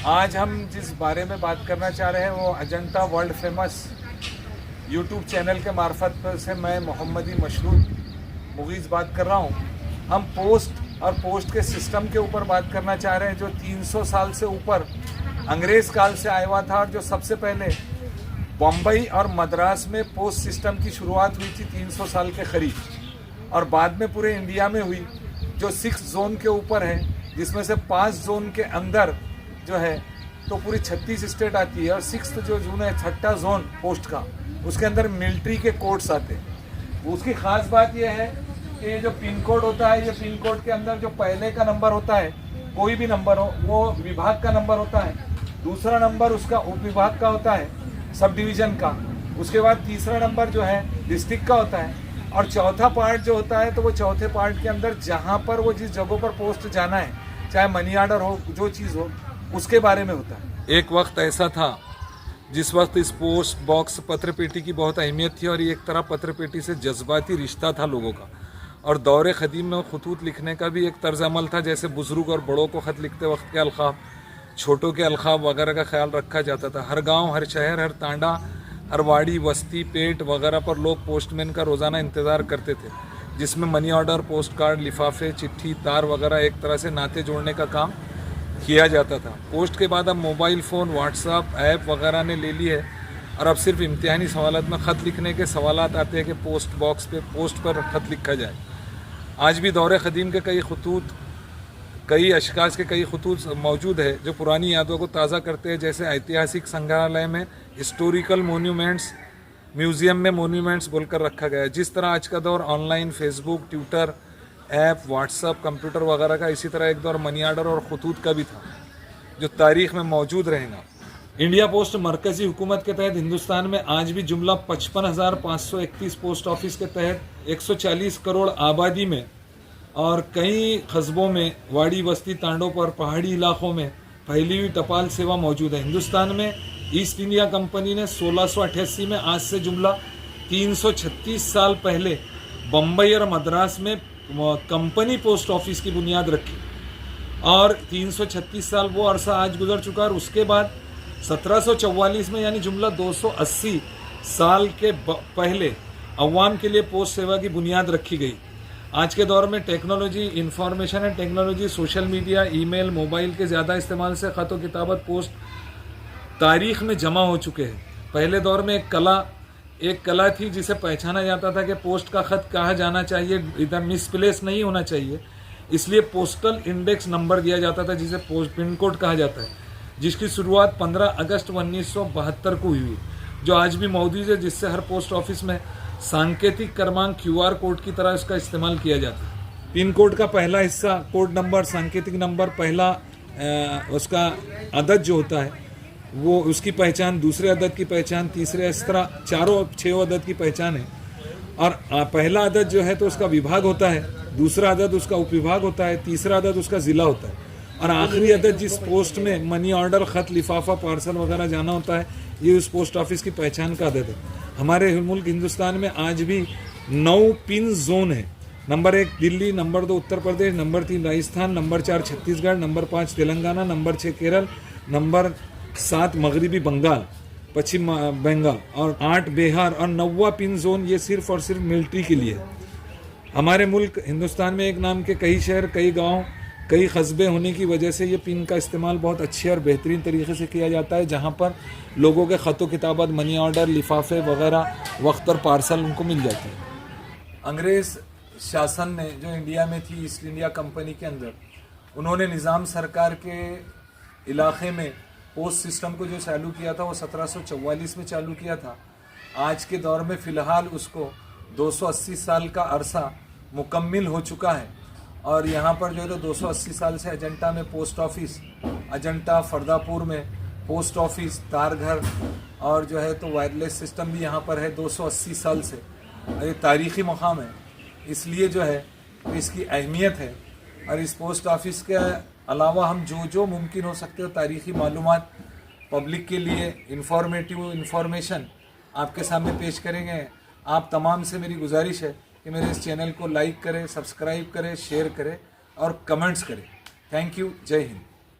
आज हम जिस बारे में बात करना चाह रहे हैं वो Ajanta world famous YouTube channel के मार्फत से मैं मोहम्मदी मशरूद मुगीज़ बात कर रहा हूँ। हम पोस्ट और पोस्ट के सिस्टम के ऊपर बात करना चाह रहे हैं जो 300 साल से ऊपर अंग्रेज़ काल से आया हुआ था और जो सबसे पहले बम्बई और मद्रास में पोस्ट सिस्टम की शुरुआत हुई थी 300 साल के करीब, और बाद में पूरे इंडिया में हुई, जो 6 जोन के ऊपर है, जिसमें से 5 जोन के अंदर जो है तो पूरी 36 स्टेट आती है, और 6th जो जोन है, 6ठा जोन पोस्ट का, उसके अंदर मिलिट्री के कोड्स आते हैं। उसकी ख़ास बात यह है कि ये जो पिन कोड होता है, ये पिन कोड के अंदर जो पहले का नंबर होता है, कोई भी नंबर हो, वो विभाग का नंबर होता है, दूसरा नंबर उसका उप विभाग का होता है, सब डिवीज़न का, उसके बाद तीसरा नंबर जो है डिस्ट्रिक्ट का होता है, और चौथा पार्ट जो होता है तो वो चौथे पार्ट के अंदर जहाँ पर वो जिस जगहों पर पोस्ट जाना है, चाहे मनी ऑर्डर हो, जो चीज़ हो, उसके बारे में होता है। एक वक्त ऐसा था जिस वक्त इस पोस्ट बॉक्स पत्र पेटी की बहुत अहमियत थी, और ये एक तरह पत्र पेटी से जज्बाती रिश्ता था लोगों का, और दौरे क़दीम में खतूत लिखने का भी एक तर्ज अमल था। जैसे बुज़ुर्ग और बड़ों को ख़त लिखते वक्त के अलक़ाब, छोटों के अलक़ाब वगैरह का ख्याल रखा जाता था। हर गांव, हर शहर, हर तांडा, हर वाड़ी, बस्ती, पेट वगैरह पर लोग पोस्टमैन का रोज़ाना इंतज़ार करते थे, जिसमें मनी ऑर्डर, पोस्ट कार्ड, लिफाफे, चिट्ठी, तार वगैरह एक तरह से नाते जोड़ने का काम किया जाता था। पोस्ट के बाद अब मोबाइल फ़ोन, व्हाट्सअप ऐप वगैरह ने ले ली है, और अब सिर्फ इम्तिहानी सवालात में ख़त लिखने के सवालात आते हैं कि पोस्ट बॉक्स पे, पोस्ट पर ख़त लिखा जाए। आज भी दौरे क़दीम के कई अशखास के कई खतूत मौजूद है जो पुरानी यादों को ताज़ा करते हैं। जैसे ऐतिहासिक संग्रहालय में हिस्टोरिकल मोन्यूमेंट्स, म्यूज़ियम में मोन्यूमेंट्स बोलकर रखा गया है। जिस तरह आज का दौर online, Facebook, Twitter, app, WhatsApp, computer वगैरह का, इसी तरह एक दौर मनी ऑर्डर और खतूत का भी था जो तारीख़ में मौजूद रहेगा। इंडिया पोस्ट मरकज़ी हुकूमत के तहत हिंदुस्तान में आज भी जुमला 55,531 पोस्ट ऑफिस के तहत 140 करोड़ आबादी में और कई कस्बों में, वाड़ी, बस्ती, तांडों पर, पहाड़ी इलाकों में फैली हुई टपाल सेवा मौजूद है। हिंदुस्तान में ईस्ट इंडिया कंपनी ने 1688 में, आज से जुमला 336 साल पहले, बम्बई और मद्रास में कंपनी पोस्ट ऑफिस की बुनियाद रखी, और 336 साल वो अरसा आज गुजर चुका। और उसके बाद 1744 में, यानी जुमला 280 साल के पहले, अवाम के लिए पोस्ट सेवा की बुनियाद रखी गई। आज के दौर में technology, information and technology, social media, email, mobile के ज़्यादा इस्तेमाल से ख़त व किताबत, पोस्ट तारीख़ में जमा हो चुके हैं। पहले दौर में एक कला थी जिसे पहचाना जाता था कि पोस्ट का ख़त कहाँ जाना चाहिए, इधर मिसप्लेस नहीं होना चाहिए, इसलिए पोस्टल इंडेक्स नंबर दिया जाता था, जिसे पिन कोड कहा जाता है, जिसकी शुरुआत 15 अगस्त 1972 को हुई, जो आज भी मौजूद है, जिससे हर पोस्ट ऑफिस में सांकेतिक क्रमांक QR कोड की तरह इसका इस्तेमाल किया जाता है। पिन कोड का पहला हिस्सा कोड नंबर, सांकेतिक नंबर, पहला उसका अदद जो होता है वो उसकी पहचान, दूसरे अदद की पहचान, तीसरे, इस तरह 6 अदद की पहचान है। और पहला अदद जो है तो उसका विभाग होता है, दूसरा अदद उसका उपविभाग होता है, तीसरा अदद उसका ज़िला होता है, और आखिरी अदद जिस पोस्ट में मनी ऑर्डर, ख़त, लिफाफा, पार्सल वगैरह जाना होता है, ये उस पोस्ट ऑफिस की पहचान का अदद है। हमारे मुल्क हिंदुस्तान में आज भी 9 पिन जोन है। Number 1 Delhi, number 2 Uttar Pradesh, number 3 Rajasthan, number 4 Chhattisgarh, number 5 Telangana, number 6 Kerala, number 7 मगरबी बंगाल, पश्चिम बंगाल, और 8 बिहार, और 9वां पिन जोन ये सिर्फ और सिर्फ मिलिट्री के लिए है। हमारे मुल्क हिंदुस्तान में एक नाम के कई शहर, कई गाँव, कई कस्बे होने की वजह से ये पिन का इस्तेमाल बहुत अच्छे और बेहतरीन तरीके से किया जाता है, जहाँ पर लोगों के ख़त व किताबत, मनी ऑर्डर, लिफाफे वगैरह वक्त पर पार्सल उनको मिल जाते हैं। अंग्रेज़ शासन ने जो इंडिया में थी, ईस्ट इंडिया कंपनी के अंदर, उन्होंने निज़ाम सरकार के इलाक़े में पोस्ट सिस्टम को जो चालू किया था वो 1744 में चालू किया था। आज के दौर में फ़िलहाल उसको 280 साल का अरसा मुकम्मिल हो चुका है, और यहाँ पर जो है तो 280 साल से अजंता में पोस्ट ऑफिस, अजंता फरदापुर में पोस्ट ऑफिस, तारघर, और जो है तो वायरलेस सिस्टम भी यहाँ पर है 280 साल से। ये तारीख़ी मकाम है, इसलिए जो है इसकी अहमियत है। और इस पोस्ट ऑफिस के अलावा हम जो मुमकिन हो सकते हो तारीख़ी मालूमात पब्लिक के लिए, इंफॉर्मेशन आपके सामने पेश करेंगे। आप तमाम से मेरी गुजारिश है कि मेरे इस चैनल को लाइक करें, सब्सक्राइब करें, शेयर करें और कमेंट्स करें। Thank you. जय हिंद।